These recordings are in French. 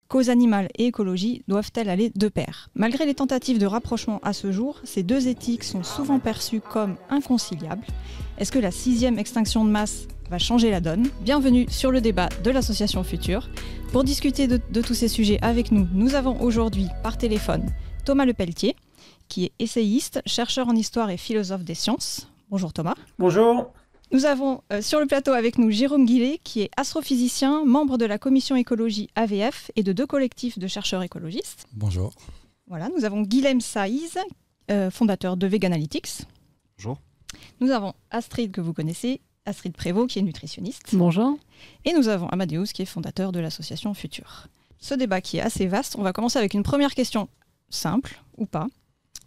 cause animale et écologie doivent-elles aller de pair? Malgré les tentatives de rapprochement à ce jour, ces deux éthiques sont souvent perçues comme inconciliables. Est-ce que la 6e extinction de masse va changer la donne? Bienvenue sur le débat de l'association Futur. Pour discuter de tous ces sujets avec nous, nous avons aujourd'hui par téléphone Thomas Lepelletier, qui est essayiste, chercheur en histoire et philosophe des sciences. Bonjour Thomas. Bonjour. Nous avons sur le plateau avec nous Jérôme Guillet, qui est astrophysicien, membre de la commission écologie AVF et de 2 collectifs de chercheurs écologistes. Bonjour. Voilà, nous avons Guilhem Saïz, fondateur de Vegalytics. Bonjour. Nous avons Astrid, que vous connaissez, Astrid Prévost, qui est nutritionniste. Bonjour. Et nous avons Amadeus, qui est fondateur de l'association Futur. Ce débat qui est assez vaste, on va commencer avec une première question simple, ou pas.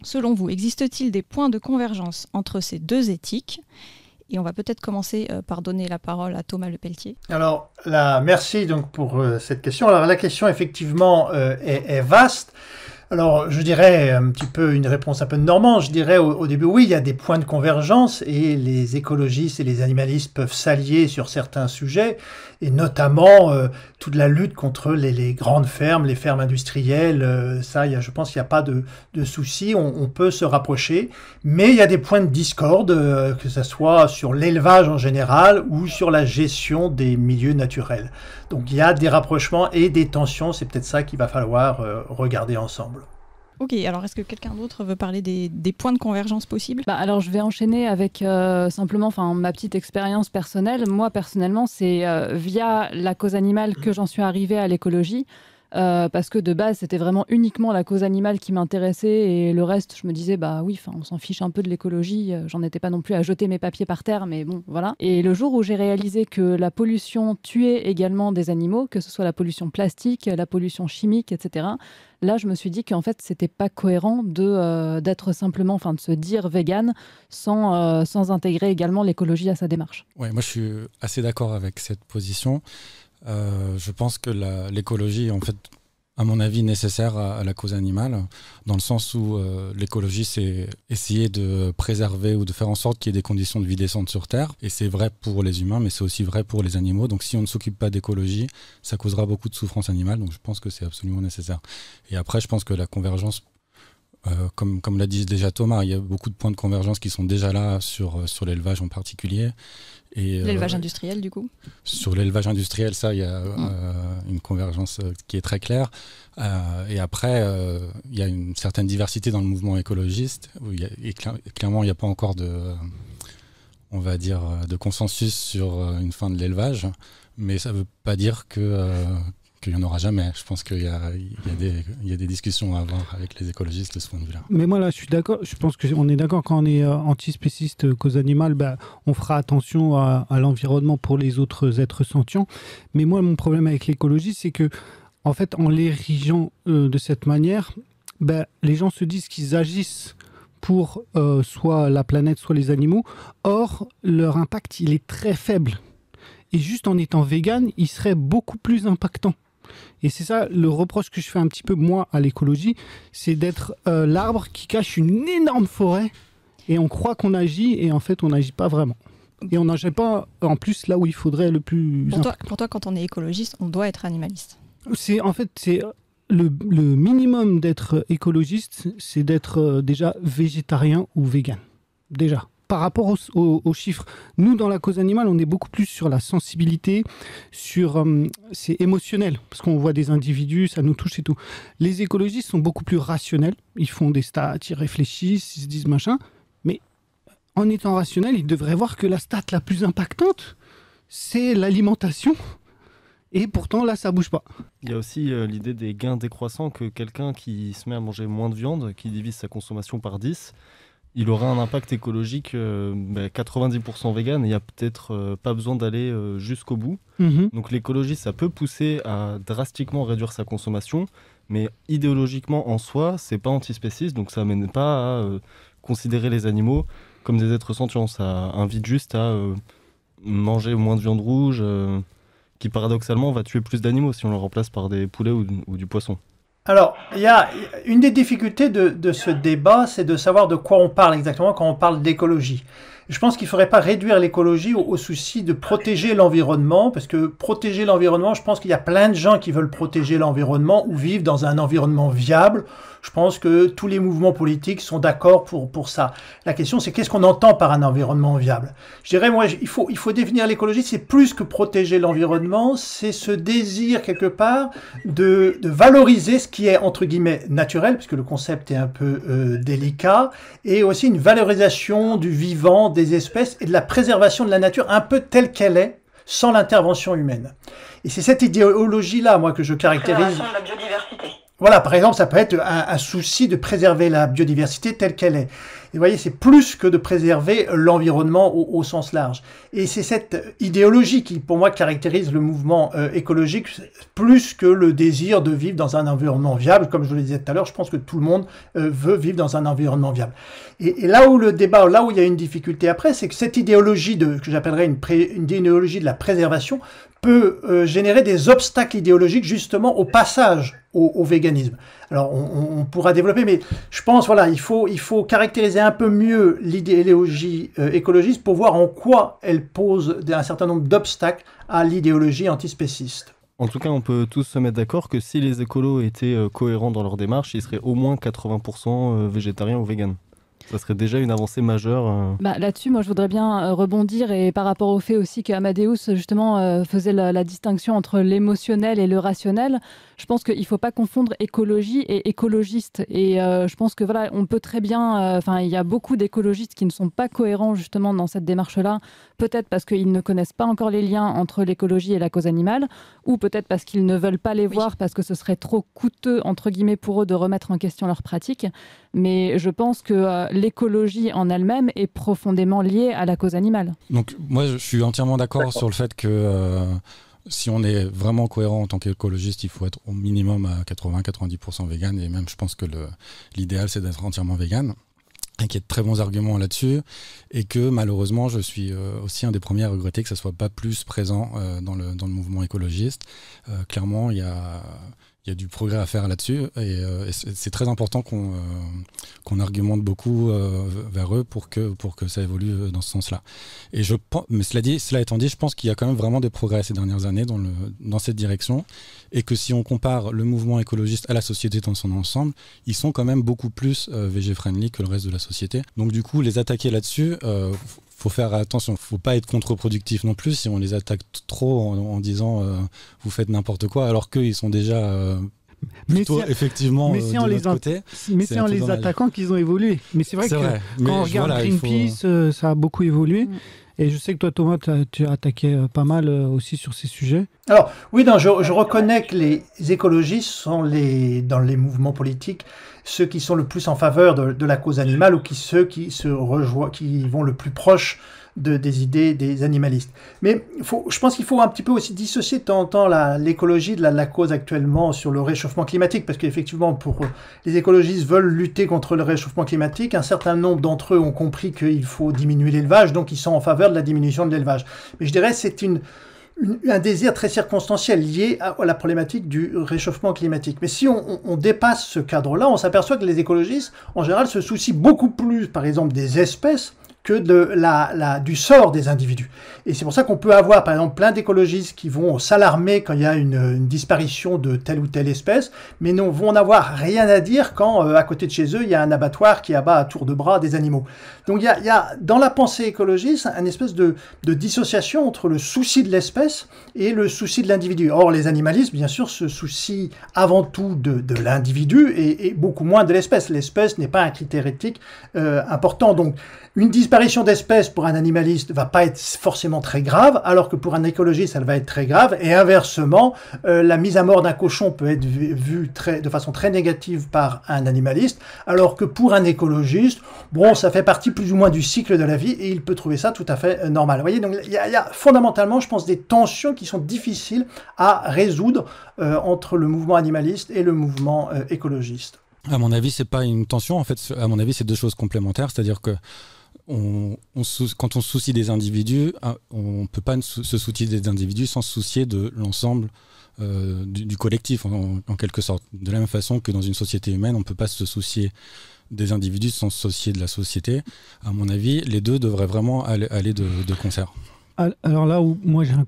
Selon vous, existe-t-il des points de convergence entre ces deux éthiques ? Et on va peut-être commencer par donner la parole à Thomas Lepelletier. Alors, merci donc pour cette question. Alors, la question, effectivement, est vaste. Alors, je dirais un petit peu une réponse un peu de Normand. Je dirais au début, oui, il y a des points de convergence et les écologistes et les animalistes peuvent s'allier sur certains sujets, et notamment toute la lutte contre les grandes fermes, les fermes industrielles. Ça, je pense qu'il n'y a pas de souci. On peut se rapprocher, mais il y a des points de discorde, que ce soit sur l'élevage en général ou sur la gestion des milieux naturels. Donc, il y a des rapprochements et des tensions. C'est peut-être ça qu'il va falloir regarder ensemble. Ok, alors est-ce que quelqu'un d'autre veut parler des points de convergence possibles ? Alors je vais enchaîner avec simplement ma petite expérience personnelle. Moi personnellement, c'est via la cause animale que j'en suis arrivée à l'écologie. Parce que de base, c'était vraiment uniquement la cause animale qui m'intéressait et le reste, je me disais, on s'en fiche un peu de l'écologie. J'en étais pas non plus à jeter mes papiers par terre, mais bon, voilà. Et le jour où j'ai réalisé que la pollution tuait également des animaux, que ce soit la pollution plastique, la pollution chimique, etc., là, je me suis dit qu'en fait, c'était pas cohérent d'être simplement, de se dire vegan sans intégrer également l'écologie à sa démarche. Ouais, moi, je suis assez d'accord avec cette position. Je pense que l'écologie est en fait, à mon avis, nécessaire à la cause animale, dans le sens où l'écologie, c'est essayer de préserver ou de faire en sorte qu'il y ait des conditions de vie décentes sur Terre. Et c'est vrai pour les humains, mais c'est aussi vrai pour les animaux. Donc si on ne s'occupe pas d'écologie, ça causera beaucoup de souffrance animale. Donc je pense que c'est absolument nécessaire. Et après, je pense que la convergence, comme l'a dit déjà Thomas, il y a beaucoup de points de convergence qui sont déjà là sur l'élevage en particulier. L'élevage industriel, du coup ? Sur l'élevage industriel, ça, il y a une convergence qui est très claire. Et après, il y a une certaine diversité dans le mouvement écologiste. Clairement, il n'y a pas encore de consensus sur une fin de l'élevage. Mais ça ne veut pas dire qu'il n'y en aura jamais. Je pense qu'il y a des discussions à avoir avec les écologistes de ce point de vue-là. Mais moi, là, je suis d'accord. Je pense qu'on est d'accord quand on est antispéciste cause animale, on fera attention à l'environnement pour les autres êtres sentients. Mais moi, mon problème avec l'écologie, c'est que, en fait, en l'érigeant de cette manière, les gens se disent qu'ils agissent pour soit la planète, soit les animaux. Or, leur impact, il est très faible. Et juste en étant vegan, il serait beaucoup plus impactant. Et c'est ça le reproche que je fais un petit peu, moi, à l'écologie, c'est d'être l'arbre qui cache une énorme forêt et on croit qu'on agit et en fait, on n'agit pas vraiment. Et on n'agit pas, en plus, là où il faudrait le plus... Pour toi, quand on est écologiste, on doit être animaliste. C'est le minimum d'être écologiste, c'est d'être déjà végétarien ou vegan. Déjà. Par rapport aux chiffres, nous, dans la cause animale, on est beaucoup plus sur la sensibilité, c'est émotionnel, parce qu'on voit des individus, ça nous touche et tout. Les écologistes sont beaucoup plus rationnels, ils font des stats, ils réfléchissent, ils se disent machin, mais en étant rationnels, ils devraient voir que la stat la plus impactante, c'est l'alimentation, et pourtant, là, ça bouge pas. Il y a aussi l'idée des gains décroissants, que quelqu'un qui se met à manger moins de viande, qui divise sa consommation par 10, il aura un impact écologique 90% vegan et il n'y a peut-être pas besoin d'aller jusqu'au bout. Donc l'écologie, ça peut pousser à drastiquement réduire sa consommation, mais idéologiquement en soi, c'est pas antispéciste, donc ça n'amène pas à considérer les animaux comme des êtres sentients. Ça invite juste à manger moins de viande rouge, qui paradoxalement va tuer plus d'animaux si on le remplace par des poulets ou du poisson. Alors, il y a une des difficultés de ce débat, c'est de savoir de quoi on parle exactement quand on parle d'écologie. Je pense qu'il ne faudrait pas réduire l'écologie au souci de protéger l'environnement, parce que protéger l'environnement, je pense qu'il y a plein de gens qui veulent protéger l'environnement ou vivre dans un environnement viable. Je pense que tous les mouvements politiques sont d'accord pour ça. La question, c'est qu'est-ce qu'on entend par un environnement viable? Je dirais, moi, il faut définir l'écologie, c'est plus que protéger l'environnement, c'est ce désir, quelque part, de valoriser ce qui est, entre guillemets, naturel, puisque le concept est un peu délicat, et aussi une valorisation du vivant, des espèces, et de la préservation de la nature un peu telle qu'elle est, sans l'intervention humaine. Et c'est cette idéologie-là, moi, que je caractérise. Préservation de la biodiversité. Voilà, par exemple, ça peut être un souci de préserver la biodiversité telle qu'elle est. Et vous voyez, c'est plus que de préserver l'environnement au sens large. Et c'est cette idéologie qui, pour moi, caractérise le mouvement écologique, plus que le désir de vivre dans un environnement viable. Comme je vous le disais tout à l'heure, je pense que tout le monde veut vivre dans un environnement viable. Et là où le débat, là où il y a une difficulté après, c'est que cette idéologie que j'appellerais une idéologie de la préservation peut générer des obstacles idéologiques justement au passage au véganisme. Alors on pourra développer, mais je pense voilà, il faut caractériser un peu mieux l'idéologie écologiste pour voir en quoi elle pose un certain nombre d'obstacles à l'idéologie antispéciste. En tout cas, on peut tous se mettre d'accord que si les écolos étaient cohérents dans leur démarche, ils seraient au moins 80% végétariens ou véganes. Ça serait déjà une avancée majeure. Là-dessus, moi, je voudrais bien rebondir et par rapport au fait aussi qu'Amadeus, justement, faisait la distinction entre l'émotionnel et le rationnel. Je pense qu'il ne faut pas confondre écologie et écologiste. Et je pense que voilà, on peut très bien... il y a beaucoup d'écologistes qui ne sont pas cohérents justement dans cette démarche-là. Peut-être parce qu'ils ne connaissent pas encore les liens entre l'écologie et la cause animale, ou peut-être parce qu'ils ne veulent pas les voir, parce que ce serait trop coûteux, entre guillemets, pour eux de remettre en question leurs pratiques. Mais je pense que l'écologie en elle-même est profondément liée à la cause animale. Donc moi, je suis entièrement d'accord sur le fait que si on est vraiment cohérent en tant qu'écologiste, il faut être au minimum à 80-90% vegan. Et même, je pense que l'idéal, c'est d'être entièrement vegan. Et qu'il y ait de très bons arguments là-dessus. Et que malheureusement, je suis aussi un des premiers à regretter que ça ne soit pas plus présent dans le mouvement écologiste. Clairement, il y a du progrès à faire là-dessus et c'est très important qu'on argumente beaucoup vers eux pour que ça évolue dans ce sens-là. Et je pense, mais cela étant dit, je pense qu'il y a quand même vraiment des progrès ces dernières années dans cette direction et que si on compare le mouvement écologiste à la société dans son ensemble, ils sont quand même beaucoup plus végé-friendly que le reste de la société. Donc du coup, les attaquer là-dessus, faut faire attention, faut pas être contre-productif non plus si on les attaque trop en disant vous faites n'importe quoi alors qu'eux ils sont déjà plutôt effectivement de notre côté. Mais c'est en les attaquant qu'ils ont évolué. Mais c'est vrai que quand on regarde Greenpeace, ça a beaucoup évolué. Et je sais que toi, Thomas, tu as attaqué pas mal aussi sur ces sujets. Alors, oui, non, je reconnais que les écologistes sont dans les mouvements politiques ceux qui sont le plus en faveur de la cause animale ou ceux qui vont le plus proche des idées des animalistes. Mais je pense qu'il faut un petit peu aussi dissocier de temps en temps l'écologie de la cause actuellement sur le réchauffement climatique, parce qu'effectivement, les écologistes veulent lutter contre le réchauffement climatique. Un certain nombre d'entre eux ont compris qu'il faut diminuer l'élevage, donc ils sont en faveur de la diminution de l'élevage. Mais je dirais que c'est un désir très circonstanciel lié à la problématique du réchauffement climatique. Mais si on dépasse ce cadre-là, on s'aperçoit que les écologistes, en général, se soucient beaucoup plus, par exemple, des espèces que du sort des individus. Et c'est pour ça qu'on peut avoir, par exemple, plein d'écologistes qui vont s'alarmer quand il y a une disparition de telle ou telle espèce, mais vont n'avoir rien à dire quand, à côté de chez eux, il y a un abattoir qui abat à tour de bras des animaux. Donc il y a dans la pensée écologiste une espèce de dissociation entre le souci de l'espèce et le souci de l'individu. Or, les animalistes, bien sûr, se soucient avant tout de l'individu et beaucoup moins de l'espèce. L'espèce n'est pas un critère éthique important. Donc, une disparition d'espèces pour un animaliste ne va pas être forcément très grave, alors que pour un écologiste, elle va être très grave. Et inversement, la mise à mort d'un cochon peut être vue de façon très négative par un animaliste, alors que pour un écologiste, bon, ça fait partie plus ou moins du cycle de la vie et il peut trouver ça tout à fait normal. Vous voyez, donc il y a fondamentalement, je pense, des tensions qui sont difficiles à résoudre entre le mouvement animaliste et le mouvement écologiste. À mon avis, c'est pas une tension. En fait, à mon avis, c'est deux choses complémentaires. C'est-à-dire que quand on se soucie des individus, on ne peut pas se soucier des individus sans se soucier de l'ensemble du collectif, en quelque sorte. De la même façon que dans une société humaine, on ne peut pas se soucier des individus sans se soucier de la société. À mon avis, les deux devraient vraiment aller de concert. Alors là où moi j'ai là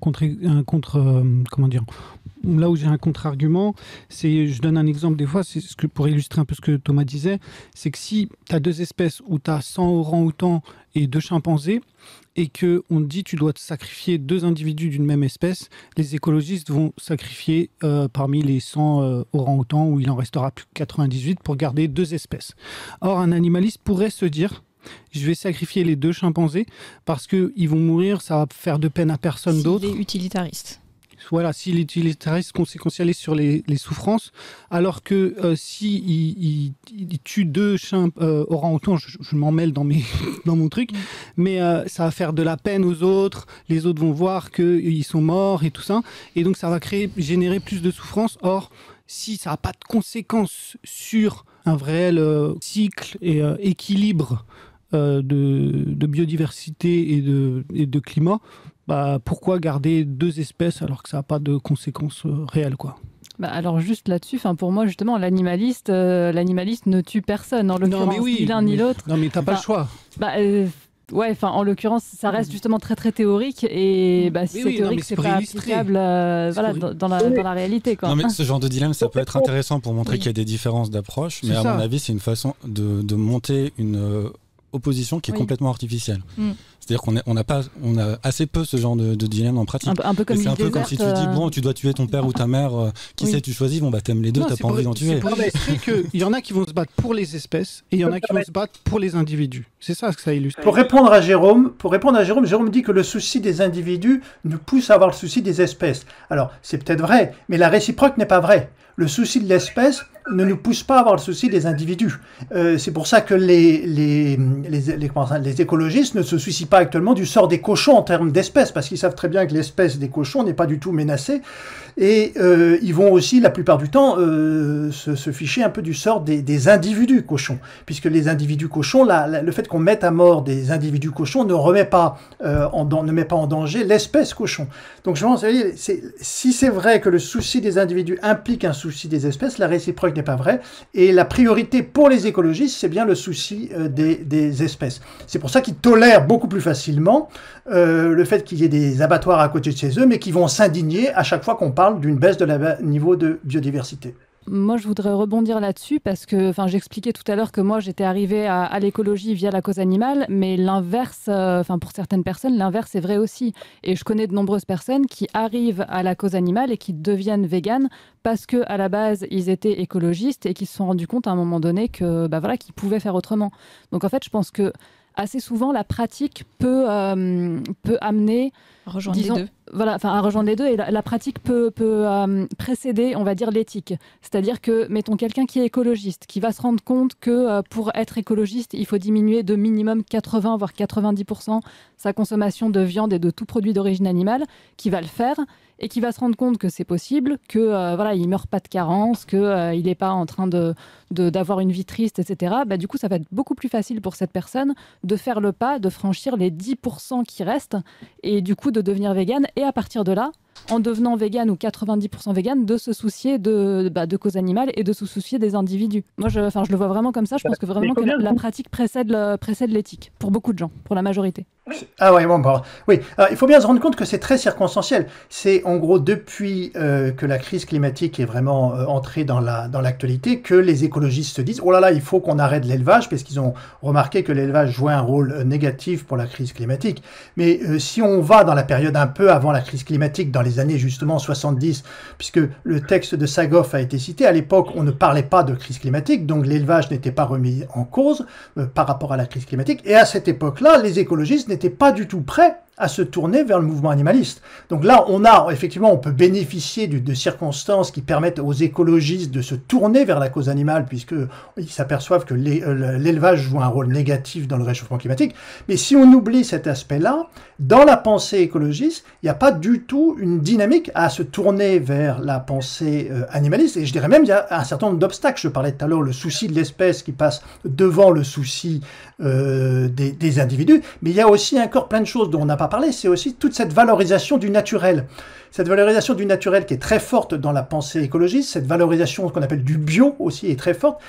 où j'ai un contre-argument, c'est, je donne un exemple des fois, c'est ce que, pour illustrer un peu ce que Thomas disait, c'est que si tu as deux espèces où tu as 100 orang-outans et 2 chimpanzés, et qu'on te dit tu dois te sacrifier 2 individus d'une même espèce, les écologistes vont sacrifier parmi les 100 orang-outans où il en restera plus que 98 pour garder 2 espèces. Or, un animaliste pourrait se dire je vais sacrifier les 2 chimpanzés parce qu'ils vont mourir, ça va faire de peine à personne d'autre. S'il est utilitariste. Voilà, s'il est utilitariste, conséquentialiste sur les souffrances, alors que si il tue 2 orang-outans, je m'en mêle dans mon truc, mais ça va faire de la peine aux autres, les autres vont voir qu'ils sont morts et tout ça, et donc ça va générer plus de souffrance. Or, si ça n'a pas de conséquences sur un réel cycle et équilibre de biodiversité et de climat, pourquoi garder 2 espèces alors que ça n'a pas de conséquences réelles, quoi. Alors juste là-dessus, pour moi justement, l'animaliste ne tue personne, en l'occurrence, ni l'un ni l'autre. Non mais t'as pas le choix. Ouais, en l'occurrence, ça reste justement très très théorique, et si c'est théorique, c'est pas applicable dans la réalité, quoi. Non, mais ce genre de dilemme, ça peut être intéressant pour montrer qu'il y a des différences d'approche, mais à mon avis, c'est une façon de monter une opposition qui est complètement artificielle. C'est-à-dire qu'on a assez peu ce genre de dilemme en pratique. Un peu comme c'est un peu comme si tu dis bon, tu dois tuer ton père ou ta mère, qui sait, tu choisis, t'aimes les deux, t'as pas envie d'en tuer. C'est pour illustrer qu'il y en a qui vont se battre pour les espèces et il y en a qui vont se battre pour les individus. C'est ça que ça illustre. Pour répondre à Jérôme, Jérôme dit que le souci des individus nous pousse à avoir le souci des espèces. Alors, c'est peut-être vrai, mais la réciproque n'est pas vraie. Le souci de l'espèce ne nous pousse pas à avoir le souci des individus. C'est pour ça que les écologistes ne se soucient pas actuellement du sort des cochons en termes d'espèces, parce qu'ils savent très bien que l'espèce des cochons n'est pas du tout menacée. Et ils vont aussi, la plupart du temps, se ficher un peu du sort des individus cochons. Puisque les individus cochons, le fait qu'on mette à mort des individus cochons ne met pas en danger l'espèce cochon. Donc je pense, si c'est vrai que le souci des individus implique un souci des espèces, la réciproque n'est pas vraie. Et la priorité pour les écologistes, c'est bien le souci des espèces. C'est pour ça qu'ils tolèrent beaucoup plus facilement le fait qu'il y ait des abattoirs à côté de chez eux, mais qui vont s'indigner à chaque fois qu'on parle d'une baisse de niveau de biodiversité. Moi, je voudrais rebondir là-dessus parce que, j'expliquais tout à l'heure que moi, j'étais arrivée à l'écologie via la cause animale, mais l'inverse, pour certaines personnes, l'inverse est vrai aussi. Et je connais de nombreuses personnes qui arrivent à la cause animale et qui deviennent véganes parce que à la base, ils étaient écologistes et qui se sont rendus compte à un moment donné que, qu'ils pouvaient faire autrement. Donc, en fait, je pense que assez souvent, la pratique peut amener, à rejoindre les deux. À rejoindre les deux, et la pratique peut précéder, on va dire, l'éthique. C'est-à-dire que, mettons, quelqu'un qui est écologiste, qui va se rendre compte que pour être écologiste, il faut diminuer de minimum 80 voire 90% sa consommation de viande et de tout produit d'origine animale, qui va le faire et qui va se rendre compte que c'est possible, que il meurt pas de carence, que il n'est pas en train d'avoir une vie triste, etc. Du coup, ça va être beaucoup plus facile pour cette personne de faire le pas, de franchir les 10% qui restent, et du coup de devenir végane, et à partir de là, en devenant végane ou 90% végane, de se soucier de cause animale et de se soucier des individus. Moi, je le vois vraiment comme ça. Je pense que vraiment que la pratique précède l'éthique, pour beaucoup de gens, pour la majorité. Ah ouais, oui. Alors, il faut bien se rendre compte que c'est très circonstanciel. C'est en gros depuis que la crise climatique est vraiment entrée dans l'actualité que les écologistes se disent oh là là, il faut qu'on arrête l'élevage, parce qu'ils ont remarqué que l'élevage jouait un rôle négatif pour la crise climatique. Mais si on va dans la période un peu avant la crise climatique, dans les années justement 70, puisque le texte de Sagoff a été cité, à l'époque on ne parlait pas de crise climatique, donc l'élevage n'était pas remis en cause par rapport à la crise climatique, et à cette époque-là, les écologistes n'étaient pas du tout prêts à se tourner vers le mouvement animaliste. Donc là, on peut bénéficier de circonstances qui permettent aux écologistes de se tourner vers la cause animale, puisqu'ils s'aperçoivent que l'élevage joue un rôle négatif dans le réchauffement climatique. Mais si on oublie cet aspect-là, dans la pensée écologiste, il n'y a pas du tout une dynamique à se tourner vers la pensée animaliste. Et je dirais même qu'il y a un certain nombre d'obstacles. Je parlais tout à l'heure, le souci de l'espèce qui passe devant le souci des individus. Mais il y a aussi encore plein de choses dont on n'a pas parlé. C'est aussi toute cette valorisation du naturel. Cette valorisation du naturel qui est très forte dans la pensée écologiste, cette valorisation qu'on appelle du bio aussi est très forte.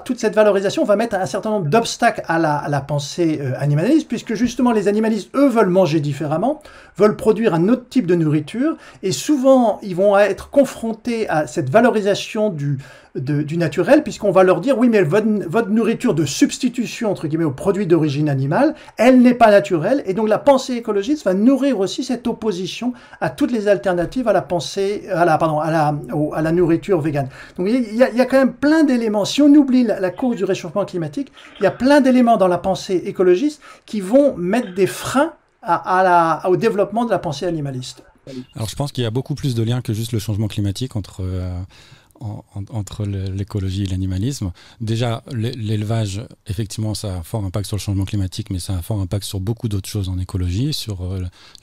Toute cette valorisation va mettre un certain nombre d'obstacles à la pensée animaliste, puisque justement les animalistes, eux, veulent manger différemment, veulent produire un autre type de nourriture, et souvent ils vont être confrontés à cette valorisation du naturel, puisqu'on va leur dire oui, mais votre nourriture de substitution entre guillemets aux produits d'origine animale, elle n'est pas naturelle, et donc la pensée écologiste va nourrir aussi cette opposition à toutes les alternatives à la nourriture végane. Donc il y a quand même plein d'éléments. Si on oublie la cause du réchauffement climatique, il y a plein d'éléments dans la pensée écologiste qui vont mettre des freins au développement de la pensée animaliste. Alors je pense qu'il y a beaucoup plus de liens que juste le changement climatique entre l'écologie et l'animalisme. Déjà, l'élevage, effectivement, ça a un fort impact sur le changement climatique, mais ça a un fort impact sur beaucoup d'autres choses en écologie, sur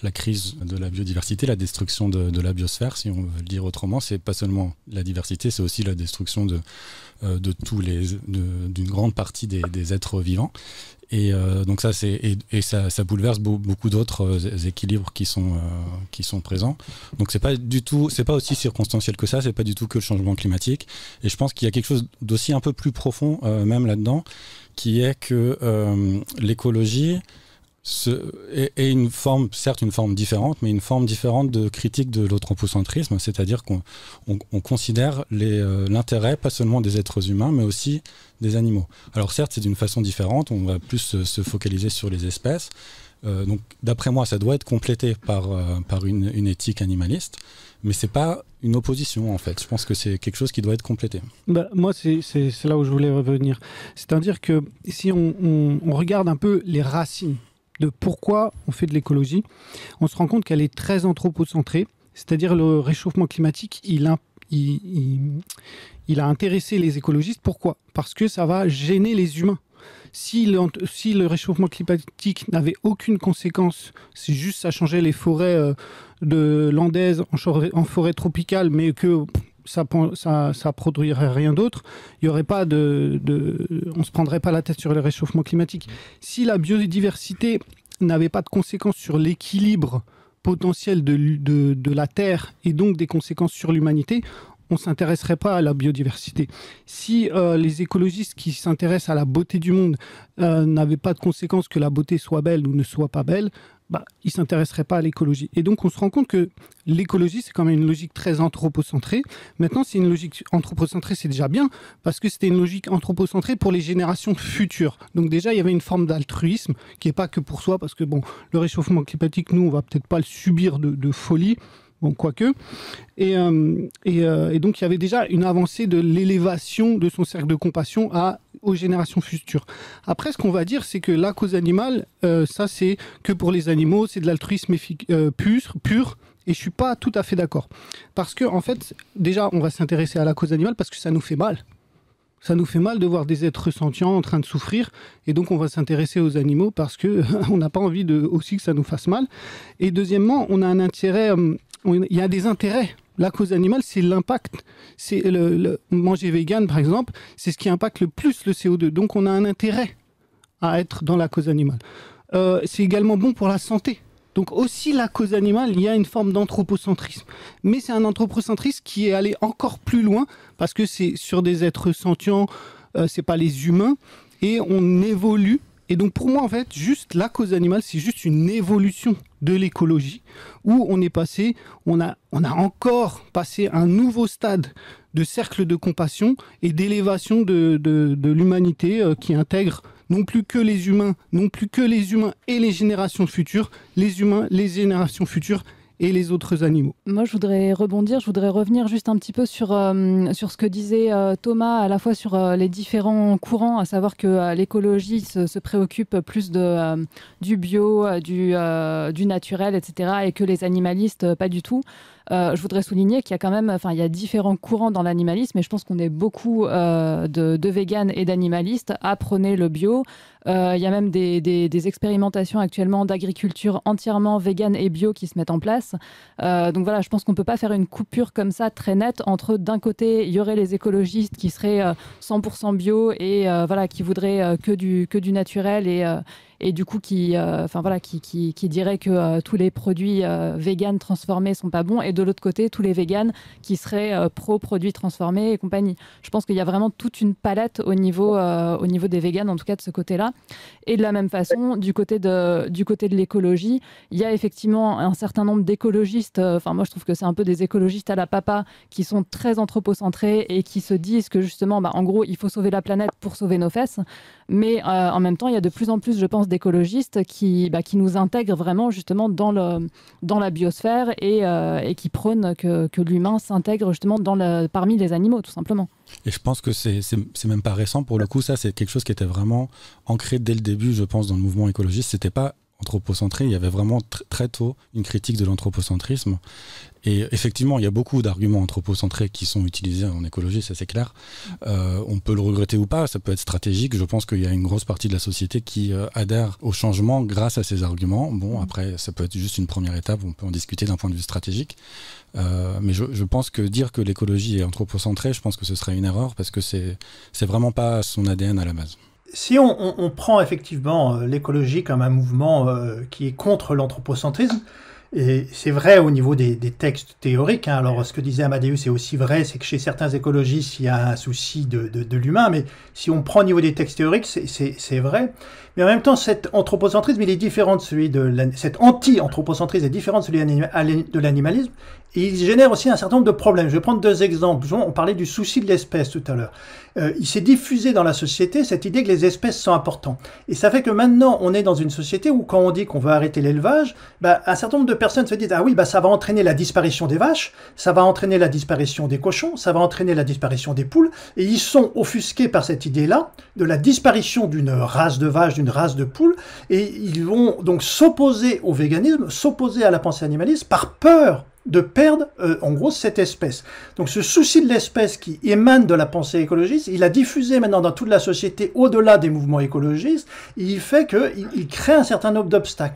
la crise de la biodiversité, la destruction de la biosphère, si on veut le dire autrement. C'est pas seulement la diversité, c'est aussi la destruction d'une grande partie des êtres vivants. Et donc ça bouleverse beaucoup d'autres équilibres qui sont présents. Donc c'est pas aussi circonstanciel que ça, c'est pas du tout que le changement climatique. Et je pense qu'il y a quelque chose d'aussi un peu plus profond même là-dedans, qui est que l'écologie est certes une forme différente, mais une forme différente de critique de l'anthropocentrisme, c'est-à-dire qu'on considère l'intérêt pas seulement des êtres humains, mais aussi des animaux. Alors certes, c'est d'une façon différente, on va plus se focaliser sur les espèces. Donc d'après moi, ça doit être complété par une éthique animaliste, mais c'est pas une opposition en fait. Je pense que c'est quelque chose qui doit être complété. Moi, c'est là où je voulais revenir. C'est-à-dire que si on regarde un peu les racines de pourquoi on fait de l'écologie, on se rend compte qu'elle est très anthropocentrée, c'est-à-dire le réchauffement climatique, il a intéressé les écologistes. Pourquoi ? Parce que ça va gêner les humains. Si le réchauffement climatique n'avait aucune conséquence, c'est juste ça changeait les forêts landaises en forêt tropicale, mais que ça produirait rien d'autre, il y aurait pas on se prendrait pas la tête sur le réchauffement climatique. Si la biodiversité n'avait pas de conséquences sur l'équilibre potentiel de la Terre et donc des conséquences sur l'humanité, on ne s'intéresserait pas à la biodiversité. Si les écologistes qui s'intéressent à la beauté du monde n'avaient pas de conséquences que la beauté soit belle ou ne soit pas belle, ils ne s'intéresseraient pas à l'écologie. Et donc on se rend compte que l'écologie, c'est quand même une logique très anthropocentrée. Maintenant, c'est une logique anthropocentrée, c'est déjà bien, parce que c'était une logique anthropocentrée pour les générations futures. Donc déjà, il y avait une forme d'altruisme qui n'est pas que pour soi, parce que le réchauffement climatique, nous, on ne va peut-être pas le subir de folie, bon, quoique. Et donc, il y avait déjà une avancée de l'élévation de son cercle de compassion aux générations futures. Après, ce qu'on va dire, c'est que la cause animale, ça, c'est que pour les animaux, c'est de l'altruisme pur, et je ne suis pas tout à fait d'accord. Parce que, en fait, déjà, on va s'intéresser à la cause animale parce que ça nous fait mal. Ça nous fait mal de voir des êtres sentients en train de souffrir, et donc on va s'intéresser aux animaux parce qu'on n'a pas envie aussi que ça nous fasse mal. Et deuxièmement, on a un intérêt... il y a des intérêts. La cause animale, c'est l'impact. C'est manger vegan, par exemple, c'est ce qui impacte le plus le CO2. Donc, on a un intérêt à être dans la cause animale. C'est également bon pour la santé. Donc, aussi, la cause animale, il y a une forme d'anthropocentrisme. Mais c'est un anthropocentrisme qui est allé encore plus loin parce que c'est sur des êtres sentients, c'est pas les humains, et on évolue. Et donc pour moi, en fait, juste la cause animale, c'est juste une évolution de l'écologie où on a encore passé un nouveau stade de cercle de compassion et d'élévation de l'humanité qui intègre non plus que les humains et les générations futures, les humains, les générations futures et les autres animaux. Moi, je voudrais revenir juste un petit peu sur ce que disait Thomas, à la fois sur les différents courants, à savoir que l'écologie se préoccupe plus du bio, du naturel, etc., et que les animalistes, pas du tout. Je voudrais souligner qu'il y a quand même, il y a différents courants dans l'animalisme, et je pense qu'on est beaucoup de véganes et d'animalistes à prôner le bio. Il y a même des expérimentations actuellement d'agriculture entièrement végane et bio qui se mettent en place. Donc voilà, je pense qu'on ne peut pas faire une coupure comme ça très nette entre, d'un côté, il y aurait les écologistes qui seraient 100% bio et qui voudraient que du naturel et du coup qui dirait que tous les produits véganes transformés sont pas bons, et de l'autre côté tous les véganes qui seraient pro-produits transformés et compagnie. Je pense qu'il y a vraiment toute une palette au niveau des véganes, en tout cas de ce côté-là. Et de la même façon, du côté de l'écologie, il y a effectivement un certain nombre d'écologistes, moi je trouve que c'est un peu des écologistes à la papa, qui sont très anthropocentrés et qui se disent que justement, en gros, il faut sauver la planète pour sauver nos fesses. Mais en même temps, il y a de plus en plus, je pense, d'écologistes qui nous intègrent vraiment justement dans la biosphère et qui prônent que l'humain s'intègre justement parmi les animaux, tout simplement. Et je pense que c'est même pas récent pour le coup, ça c'est quelque chose qui était vraiment ancré dès le début, je pense, dans le mouvement écologiste. C'était pas anthropocentré, il y avait vraiment très tôt une critique de l'anthropocentrisme. Et effectivement, il y a beaucoup d'arguments anthropocentrés qui sont utilisés en écologie, ça c'est clair. On peut le regretter ou pas, ça peut être stratégique. Je pense qu'il y a une grosse partie de la société qui adhère au changement grâce à ces arguments. Bon, après, ça peut être juste une première étape, on peut en discuter d'un point de vue stratégique. Mais je pense que dire que l'écologie est anthropocentrée, je pense que ce serait une erreur parce que c'est vraiment pas son ADN à la base. Si on prend effectivement l'écologie comme un mouvement qui est contre l'anthropocentrisme, et c'est vrai au niveau des textes théoriques, hein. Alors ce que disait Amadeus est aussi vrai, c'est que chez certains écologistes il y a un souci de l'humain, mais si on prend au niveau des textes théoriques, c'est vrai. Mais en même temps, cet anthropocentrisme, il est différent de celui cet anti-anthropocentrisme est différent de celui de l'animalisme, et il génère aussi un certain nombre de problèmes. Je vais prendre deux exemples. On parlait du souci de l'espèce tout à l'heure. Il s'est diffusé dans la société cette idée que les espèces sont importantes. Et ça fait que maintenant, on est dans une société où quand on dit qu'on veut arrêter l'élevage, un certain nombre de personnes se disent « Ah oui, ça va entraîner la disparition des vaches, ça va entraîner la disparition des cochons, ça va entraîner la disparition des poules. » Et ils sont offusqués par cette idée-là de la disparition d'une race de vaches, d'une race de poules. Et ils vont donc s'opposer au véganisme, s'opposer à la pensée animaliste par peur de perdre, en gros, cette espèce. Donc ce souci de l'espèce qui émane de la pensée écologiste, il a diffusé maintenant dans toute la société, au-delà des mouvements écologistes, et il fait qu'il crée un certain nombre d'obstacles.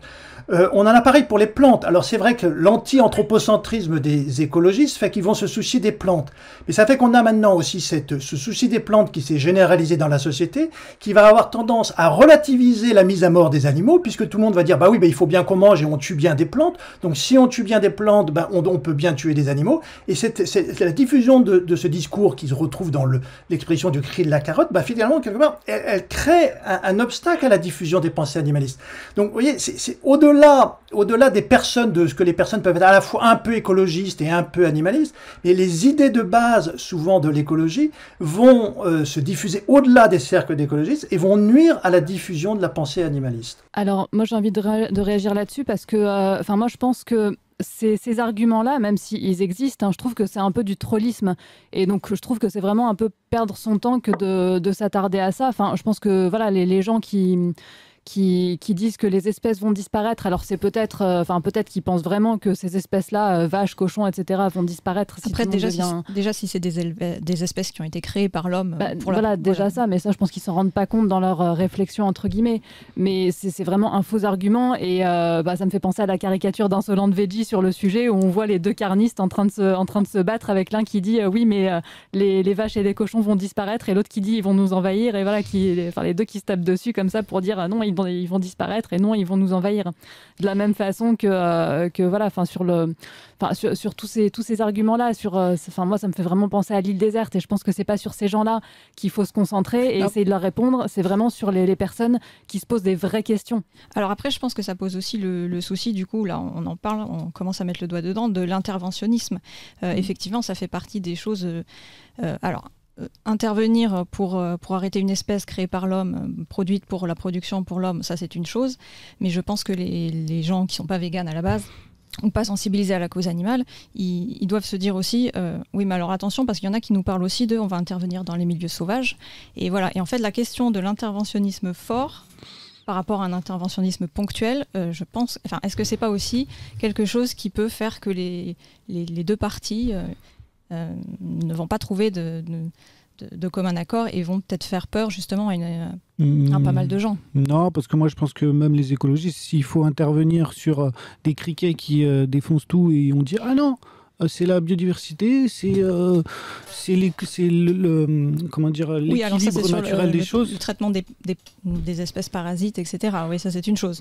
On en a pareil pour les plantes. Alors c'est vrai que l'anti-anthropocentrisme des écologistes fait qu'ils vont se soucier des plantes. Mais ça fait qu'on a maintenant aussi ce souci des plantes qui s'est généralisé dans la société, qui va avoir tendance à relativiser la mise à mort des animaux, puisque tout le monde va dire il faut bien qu'on mange et on tue bien des plantes. Donc si on tue bien des plantes, on peut bien tuer des animaux. Et c'est la diffusion de ce discours qui se retrouve dans l'expression du cri de la carotte, finalement, quelque part, elle crée un obstacle à la diffusion des pensées animalistes. Donc vous voyez, c'est au-delà des personnes, de ce que les personnes peuvent être à la fois un peu écologistes et un peu animalistes, mais les idées de base, souvent de l'écologie, vont se diffuser au-delà des cercles d'écologistes et vont nuire à la diffusion de la pensée animaliste. Alors, moi, j'ai envie de réagir là-dessus parce que, moi, je pense que ces arguments-là, même s'ils existent, je trouve que c'est un peu du trollisme. Et donc, je trouve que c'est vraiment un peu perdre son temps que de s'attarder à ça. Je pense que les gens qui disent que les espèces vont disparaître. Alors c'est peut-être qu'ils pensent vraiment que ces espèces-là, vaches, cochons, etc., vont disparaître. Après, déjà, si c'est des espèces qui ont été créées par l'homme. Ça, mais ça, je pense qu'ils s'en rendent pas compte dans leur réflexion, entre guillemets. Mais c'est vraiment un faux argument. Et ça me fait penser à la caricature d'Insolent Veggie sur le sujet, où on voit les deux carnistes en train de se battre, avec l'un qui dit oui, mais les vaches et les cochons vont disparaître, et l'autre qui dit ils vont nous envahir. Et les deux qui se tapent dessus comme ça pour dire non, ils vont disparaître, et non, ils vont nous envahir. De la même façon sur tous ces arguments-là, moi, ça me fait vraiment penser à l'île déserte, et je pense que c'est pas sur ces gens-là qu'il faut se concentrer et essayer de leur répondre. C'est vraiment sur les personnes qui se posent des vraies questions. Alors après, je pense que ça pose aussi le souci, du coup, là, on en parle, on commence à mettre le doigt dedans, de l'interventionnisme. Effectivement, ça fait partie des choses... intervenir pour arrêter une espèce créée par l'homme, produite pour la production pour l'homme, ça c'est une chose, mais je pense que les gens qui sont pas véganes à la base, ou pas sensibilisés à la cause animale, ils doivent se dire aussi oui, mais alors attention, parce qu'il y en a qui nous parlent aussi on va intervenir dans les milieux sauvages. Et voilà. Et en fait, la question de l'interventionnisme fort par rapport à un interventionnisme ponctuel, je pense, est-ce que c'est pas aussi quelque chose qui peut faire que les deux parties ne vont pas trouver de commun accord et vont peut-être faire peur justement à pas mal de gens? Non, parce que moi je pense que même les écologistes, s'il faut intervenir sur des criquets qui défoncent tout et on dit ah non, c'est la biodiversité, c'est comment dire, l'équilibre naturel des choses. Le traitement des espèces parasites, etc. Oui, ça c'est une chose.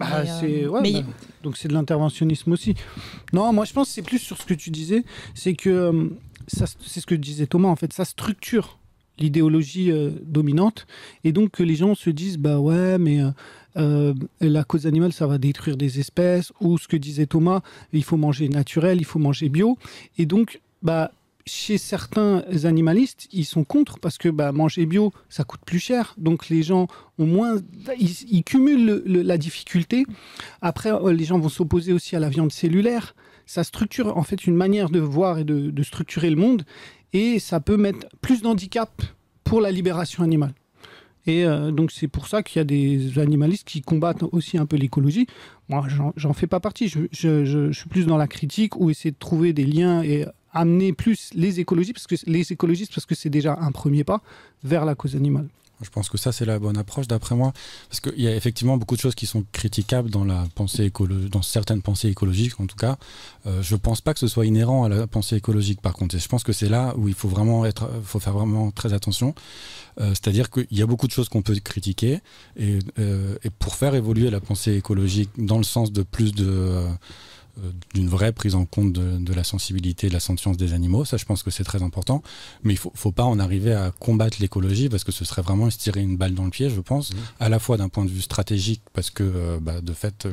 Donc c'est de l'interventionnisme aussi. Non, moi je pense que c'est plus sur ce que tu disais, c'est que c'est ce que disait Thomas, en fait, ça structure l'idéologie dominante, et donc que les gens se disent bah ouais, mais la cause animale ça va détruire des espèces, ou ce que disait Thomas, il faut manger naturel, il faut manger bio, et donc bah chez certains animalistes ils sont contre, parce que bah, manger bio ça coûte plus cher, donc les gens ont moins, ils cumulent la difficulté. Après les gens vont s'opposer aussi à la viande cellulaire. Ça structure en fait une manière de voir et de structurer le monde, et ça peut mettre plus d'handicap pour la libération animale. Et donc c'est pour ça qu'il y a des animalistes qui combattent aussi un peu l'écologie. Moi, j'en fais pas partie. Je suis plus dans la critique, ou essayer de trouver des liens et amener plus les écologistes, parce que c'est déjà un premier pas vers la cause animale. Je pense que ça, c'est la bonne approche, d'après moi. Parce qu'il y a effectivement beaucoup de choses qui sont critiquables dans la pensée dans certaines pensées écologiques, en tout cas. Je ne pense pas que ce soit inhérent à la pensée écologique, par contre. Et je pense que c'est là où il faut faire vraiment très attention. C'est-à-dire qu'il y a beaucoup de choses qu'on peut critiquer. Et pour faire évoluer la pensée écologique dans le sens de plus d'une vraie prise en compte de la sensibilité, de la sentience des animaux, ça je pense que c'est très important, mais il faut pas en arriver à combattre l'écologie, parce que ce serait vraiment se tirer une balle dans le pied, je pense, à la fois d'un point de vue stratégique, parce que de fait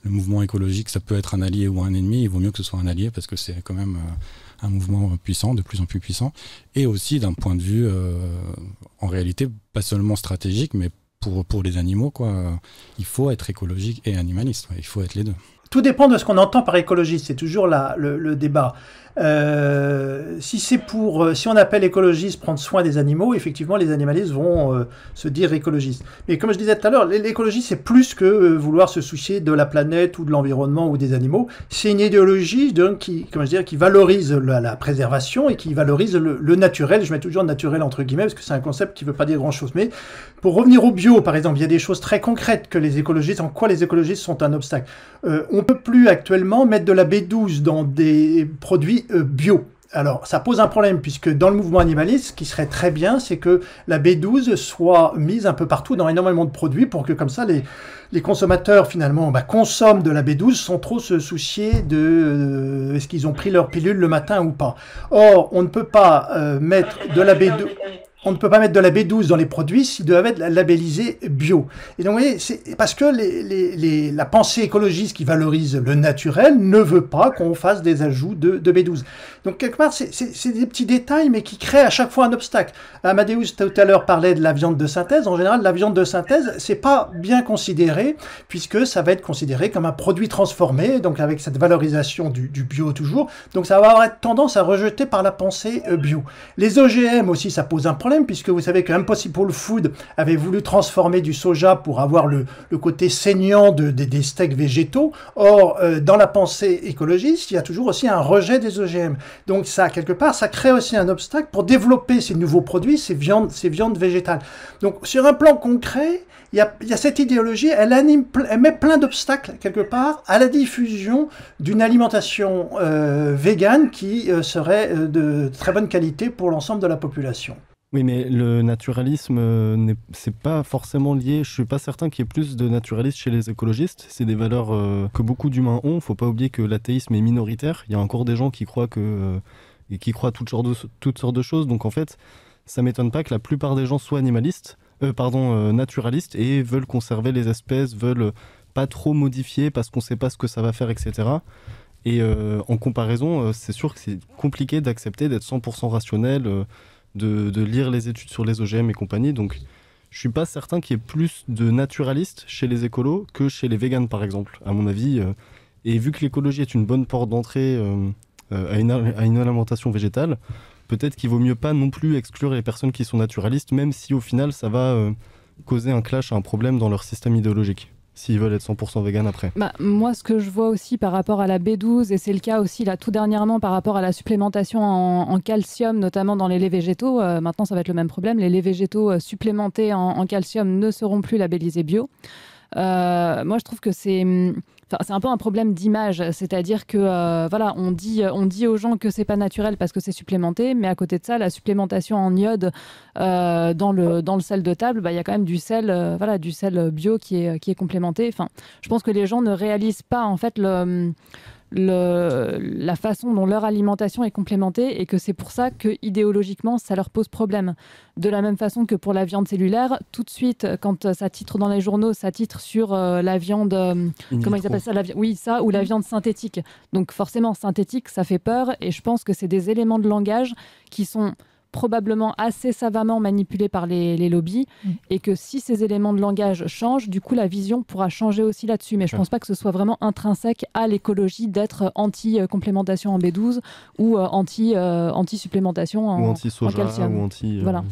le mouvement écologique ça peut être un allié ou un ennemi, il vaut mieux que ce soit un allié, parce que c'est quand même un mouvement puissant, de plus en plus puissant, et aussi d'un point de vue en réalité pas seulement stratégique, mais pour les animaux, quoi. Il faut être écologique et animaliste, il faut être les deux. Tout dépend de ce qu'on entend par écologiste, c'est toujours le débat. Si on appelle écologiste prendre soin des animaux, effectivement les animalistes vont se dire écologistes. Mais comme je disais tout à l'heure, l'écologie c'est plus que vouloir se soucier de la planète ou de l'environnement ou des animaux. C'est une idéologie donc, qui valorise la préservation et qui valorise le naturel. Je mets toujours naturel entre guillemets parce que c'est un concept qui ne veut pas dire grand chose. Mais pour revenir au bio par exemple, il y a des choses très concrètes que en quoi les écologistes sont un obstacle. On ne peut plus actuellement mettre de la B12 dans des produits bio. Alors, ça pose un problème, puisque dans le mouvement animaliste, ce qui serait très bien, c'est que la B12 soit mise un peu partout dans énormément de produits, pour que comme ça, les consommateurs, finalement, consomment de la B12 sans trop se soucier de est-ce qu'ils ont pris leur pilule le matin ou pas. Or, on ne peut pas mettre de la B12... On ne peut pas mettre de la B12 dans les produits s'ils doivent être labellisés bio. Et donc, vous voyez, c'est parce que la pensée écologiste qui valorise le naturel ne veut pas qu'on fasse des ajouts de B12. Donc, quelque part, c'est des petits détails, mais qui créent à chaque fois un obstacle. Amadeus, tout à l'heure, parlait de la viande de synthèse. En général, la viande de synthèse, c'est pas bien considéré, puisque ça va être considéré comme un produit transformé, donc avec cette valorisation du bio toujours. Donc, ça va avoir tendance à rejeter par la pensée bio. Les OGM aussi, ça pose un problème, puisque vous savez que Impossible Food avait voulu transformer du soja pour avoir le côté saignant des steaks végétaux. Or, dans la pensée écologiste, il y a toujours aussi un rejet des OGM. Donc ça, quelque part, ça crée aussi un obstacle pour développer ces nouveaux produits, ces viandes végétales. Donc, sur un plan concret, il y a cette idéologie, elle met plein d'obstacles, quelque part, à la diffusion d'une alimentation végane qui serait de très bonne qualité pour l'ensemble de la population. Oui, mais le naturalisme, c'est pas forcément lié. Je suis pas certain qu'il y ait plus de naturalistes chez les écologistes. C'est des valeurs que beaucoup d'humains ont. Faut pas oublier que l'athéisme est minoritaire. Il y a encore des gens qui croient qui croient toutes sortes de choses. Donc en fait, ça m'étonne pas que la plupart des gens soient naturalistes et veulent conserver les espèces, veulent pas trop modifier parce qu'on sait pas ce que ça va faire, etc. Et en comparaison, c'est sûr que c'est compliqué d'accepter d'être 100% rationnel. De lire les études sur les OGM et compagnie, donc je suis pas certain qu'il y ait plus de naturalistes chez les écolos que chez les véganes par exemple. À mon avis, Et vu que l'écologie est une bonne porte d'entrée à une alimentation végétale, peut-être qu'il vaut mieux pas non plus exclure les personnes qui sont naturalistes, même si au final ça va causer un clash, un problème dans leur système idéologique, s'ils veulent être 100% vegan après. Moi, ce que je vois aussi par rapport à la B12, et c'est le cas aussi là tout dernièrement par rapport à la supplémentation en calcium, notamment dans les laits végétaux, maintenant ça va être le même problème, les laits végétaux supplémentés en calcium ne seront plus labellisés bio. Moi, je trouve que c'est un peu un problème d'image, c'est-à-dire que voilà, on dit aux gens que c'est pas naturel parce que c'est supplémenté, mais à côté de ça, la supplémentation en iode dans le sel de table, il y a quand même du sel, du sel bio qui est complémenté. Enfin, je pense que les gens ne réalisent pas en fait la façon dont leur alimentation est complémentée et que c'est pour ça que idéologiquement ça leur pose problème. De la même façon que pour la viande cellulaire, tout de suite quand ça titre dans les journaux, ça titre sur la viande, comment ils appellent ça, ou la viande synthétique. Donc forcément synthétique, ça fait peur et je pense que c'est des éléments de langage qui sont probablement assez savamment manipulés par les lobbies et que si ces éléments de langage changent, du coup la vision pourra changer aussi là-dessus. Mais je ne pense pas que ce soit vraiment intrinsèque à l'écologie d'être anti-complémentation en B12 ou anti-supplémentation en calcium. Ou anti... Voilà.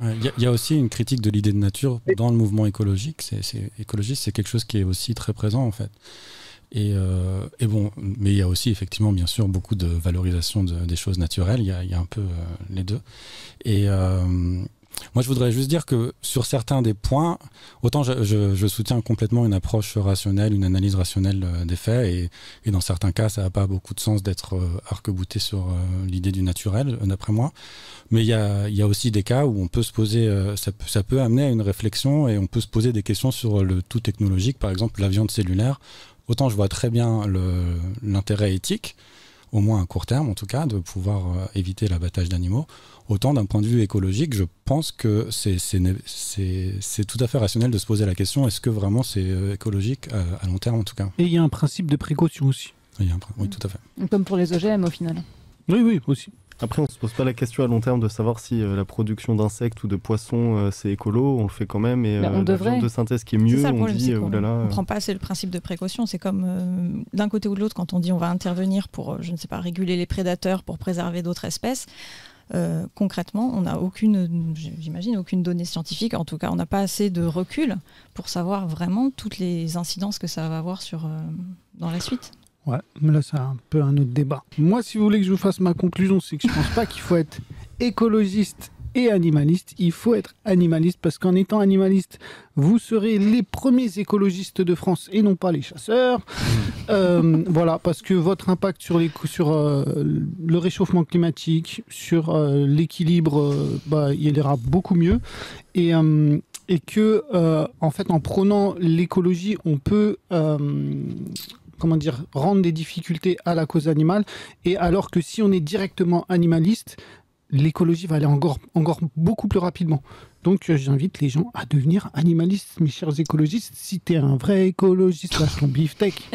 Il y a aussi une critique de l'idée de nature dans le mouvement écologique. Écologiste, c'est quelque chose qui est aussi très présent en fait. Et bon, mais il y a aussi effectivement, bien sûr, beaucoup de valorisation des choses naturelles. Il y a un peu les deux. Et moi, je voudrais juste dire que sur certains des points, autant je soutiens complètement une approche rationnelle, une analyse rationnelle des faits, et dans certains cas, ça n'a pas beaucoup de sens d'être arc-bouté sur l'idée du naturel, d'après moi. Mais il y a aussi des cas où on peut se poser, ça peut amener à une réflexion, et on peut se poser des questions sur le tout technologique, par exemple la viande cellulaire. Autant je vois très bien l'intérêt éthique, au moins à court terme en tout cas, de pouvoir éviter l'abattage d'animaux. Autant d'un point de vue écologique, je pense que c'est tout à fait rationnel de se poser la question, est-ce que vraiment c'est écologique à long terme en tout cas. Et il y a un principe de précaution aussi. Oui, tout à fait. Comme pour les OGM au final. Oui, aussi. Après, on ne se pose pas la question à long terme de savoir si la production d'insectes ou de poissons, c'est écolo. On le fait quand même. Et la viande de synthèse qui est mieux, on dit... on ne prend pas assez le principe de précaution. C'est comme d'un côté ou de l'autre, quand on dit on va intervenir pour, je ne sais pas, réguler les prédateurs, pour préserver d'autres espèces. Concrètement, on n'a j'imagine, aucune donnée scientifique. En tout cas, on n'a pas assez de recul pour savoir vraiment toutes les incidences que ça va avoir dans la suite. Ouais, mais là, c'est un peu un autre débat. Moi, si vous voulez que je vous fasse ma conclusion, c'est que je pense pas qu'il faut être écologiste et animaliste. Il faut être animaliste parce qu'en étant animaliste, vous serez les premiers écologistes de France et non pas les chasseurs. Voilà, parce que votre impact sur le réchauffement climatique, sur l'équilibre, il ira beaucoup mieux. Et que, en fait, en prônant l'écologie, on peut... rendre des difficultés à la cause animale, et alors que si on est directement animaliste, l'écologie va aller encore beaucoup plus rapidement. Donc j'invite les gens à devenir animalistes, mes chers écologistes. Si t'es un vrai écologiste, lâche ton beefsteak.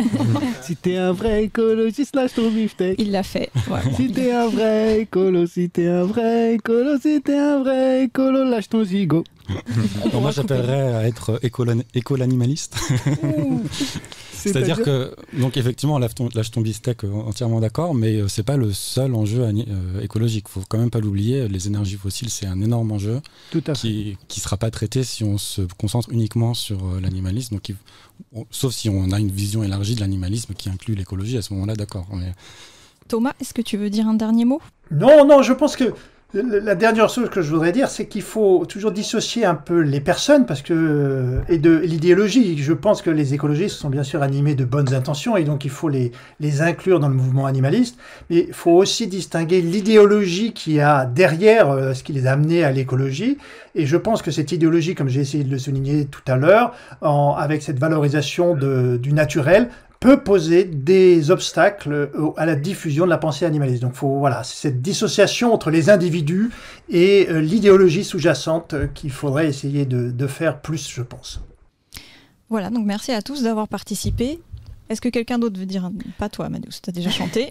Si t'es un vrai écologiste, lâche ton beefsteak. Il l'a fait. Ouais. Si t'es un vrai écolo, lâche ton zigot. Moi, j'appellerais à être écolanimaliste. C'est-à-dire que, donc effectivement, lâche ton beefsteak, entièrement d'accord, mais c'est pas le seul enjeu écologique. Faut quand même pas l'oublier. Les énergies fossiles, c'est un énorme enjeu qui sera pas traité si on se concentre uniquement sur l'animalisme. Donc, sauf si on a une vision élargie de l'animalisme qui inclut l'écologie, à ce moment-là, d'accord. Mais... Thomas, est-ce que tu veux dire un dernier mot ? Non, je pense que la dernière chose que je voudrais dire, c'est qu'il faut toujours dissocier un peu les personnes et de l'idéologie. Je pense que les écologistes sont bien sûr animés de bonnes intentions et donc il faut les inclure dans le mouvement animaliste. Mais il faut aussi distinguer l'idéologie qu'il y a derrière ce qui les a amenés à l'écologie. Et je pense que cette idéologie, comme j'ai essayé de le souligner tout à l'heure, avec cette valorisation du naturel, peut poser des obstacles à la diffusion de la pensée animaliste. Donc c'est cette dissociation entre les individus et l'idéologie sous-jacente qu'il faudrait essayer de faire plus, je pense. Voilà, donc merci à tous d'avoir participé. Est-ce que quelqu'un d'autre veut dire pas toi, Amadouce, tu as déjà chanté.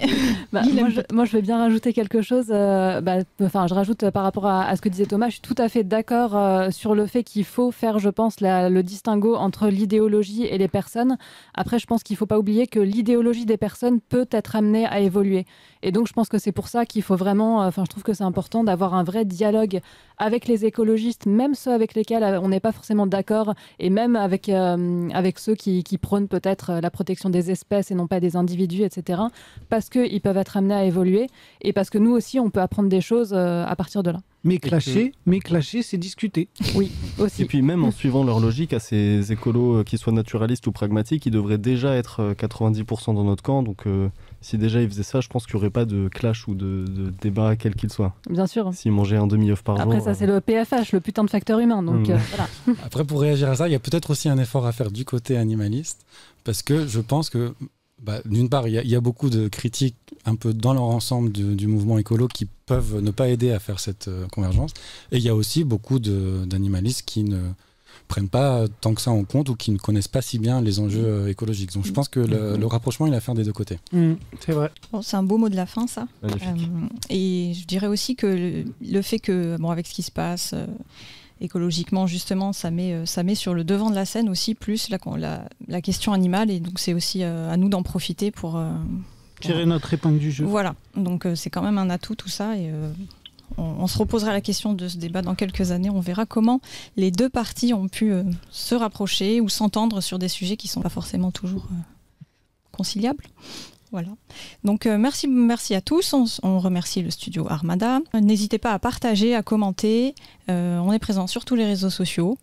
Moi, je vais bien rajouter quelque chose. Je rajoute par rapport à ce que disait Thomas, je suis tout à fait d'accord sur le fait qu'il faut faire, je pense, le distinguo entre l'idéologie et les personnes. Après, je pense qu'il ne faut pas oublier que l'idéologie des personnes peut être amenée à évoluer. Et donc, je pense que c'est pour ça qu'il faut vraiment, je trouve que c'est important d'avoir un vrai dialogue avec les écologistes, même ceux avec lesquels on n'est pas forcément d'accord, et même avec ceux qui prônent peut-être la protection des espèces et non pas des individus, etc. Parce qu'ils peuvent être amenés à évoluer et parce que nous aussi, on peut apprendre des choses à partir de là. Mais clasher, c'est discuter. Oui, aussi. Et puis même en suivant leur logique, à ces écolos qui soient naturalistes ou pragmatiques, ils devraient déjà être 90% dans notre camp. Donc si déjà ils faisaient ça, je pense qu'il n'y aurait pas de clash ou de débat quel qu'il soit. Bien sûr. S'ils mangeaient un demi-œuf par jour. Après ça, c'est le PFH, le putain de facteur humain. Donc voilà. Après, pour réagir à ça, il y a peut-être aussi un effort à faire du côté animaliste, parce que je pense que d'une part, il y a beaucoup de critiques un peu dans leur ensemble du mouvement écolo qui peuvent ne pas aider à faire cette convergence. Et il y a aussi beaucoup d'animalistes qui ne prennent pas tant que ça en compte ou qui ne connaissent pas si bien les enjeux écologiques. Donc je pense que le rapprochement, il est à faire des deux côtés. C'est vrai. Bon, c'est un beau mot de la fin, ça. Magnifique. Et je dirais aussi que le fait que, avec ce qui se passe... écologiquement, justement, ça met sur le devant de la scène aussi plus la question animale, et donc c'est aussi à nous d'en profiter pour tirer notre épingle du jeu. Voilà, donc c'est quand même un atout tout ça, et on se reposera la question de ce débat dans quelques années, on verra comment les deux parties ont pu se rapprocher ou s'entendre sur des sujets qui ne sont pas forcément toujours conciliables. Voilà. Donc merci à tous. On remercie le studio Armada. N'hésitez pas à partager, à commenter. On est présent sur tous les réseaux sociaux.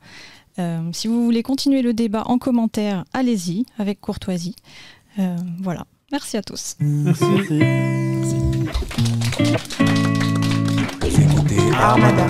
Si vous voulez continuer le débat en commentaire, allez-y avec courtoisie. Voilà. Merci à tous. Merci. Armada.